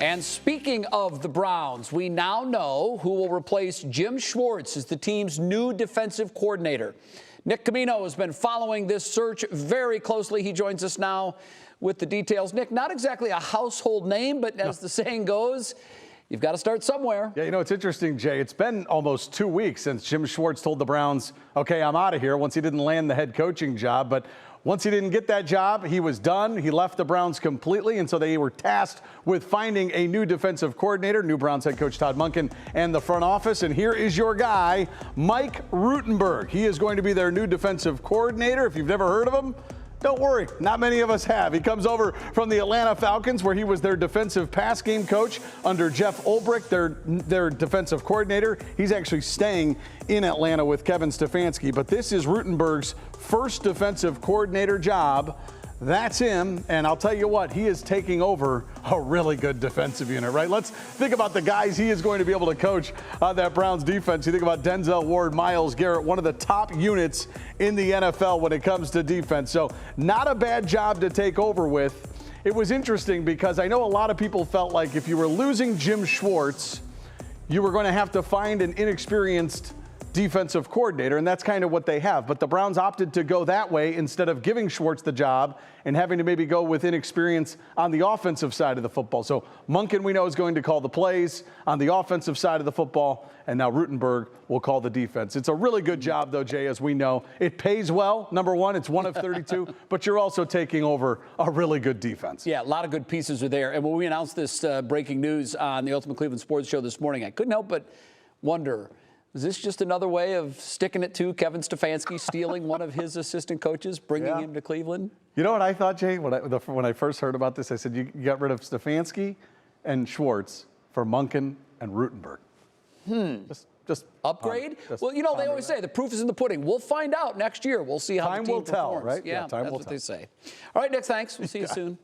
And speaking of the Browns, we now know who will replace Jim Schwartz as the team's new defensive coordinator. Nick Camino has been following this search very closely. He joins us now with the details. Nick, not exactly a household name, but as the saying goes, you've got to start somewhere. Yeah, you know, it's interesting, Jay. It's been almost 2 weeks since Jim Schwartz told the Browns, okay, I'm out of here, once he didn't land the head coaching job. But once he didn't get that job, he was done. He left the Browns completely, and so they were tasked with finding a new defensive coordinator, new Browns head coach Todd Monken, and the front office. And here is your guy, Mike Rutenberg. He is going to be their new defensive coordinator. If you've never heard of him, don't worry, not many of us have. He comes over from the Atlanta Falcons, where he was their defensive pass game coach under Jeff Ulbrich, their defensive coordinator. He's actually staying in Atlanta with Kevin Stefanski. But this is Rutenberg's first defensive coordinator job. That's him, and I'll tell you what, he is taking over a really good defensive unit, right? Let's think about the guys he is going to be able to coach on that Browns defense. You think about Denzel Ward, Myles Garrett, one of the top units in the NFL when it comes to defense. So not a bad job to take over with. It was interesting because I know a lot of people felt like if you were losing Jim Schwartz, you were going to have to find an inexperienced defensive coordinator, and that's kind of what they have. But the Browns opted to go that way instead of giving Schwartz the job and having to maybe go with inexperience on the offensive side of the football. So Monken, we know, is going to call the plays on the offensive side of the football, and now Rutenberg will call the defense. It's a really good job, though, Jay, as we know. It pays well. Number one, it's one of 32, but you're also taking over a really good defense. Yeah, a lot of good pieces are there. And when we announced this breaking news on the Ultimate Cleveland Sports Show this morning, I couldn't help but wonder, is this just another way of sticking it to Kevin Stefanski, stealing one of his assistant coaches, bringing him to Cleveland? You know what I thought, Jay? When I first heard about this, I said, you got rid of Stefanski and Schwartz for Monken and Rutenberg. Just upgrade? Well, you know, they always say the proof is in the pudding. We'll find out next year. We'll see how the team performs. Time will tell, right? Yeah, time that's will what tell. they say. All right, Nick, thanks. We'll see you soon.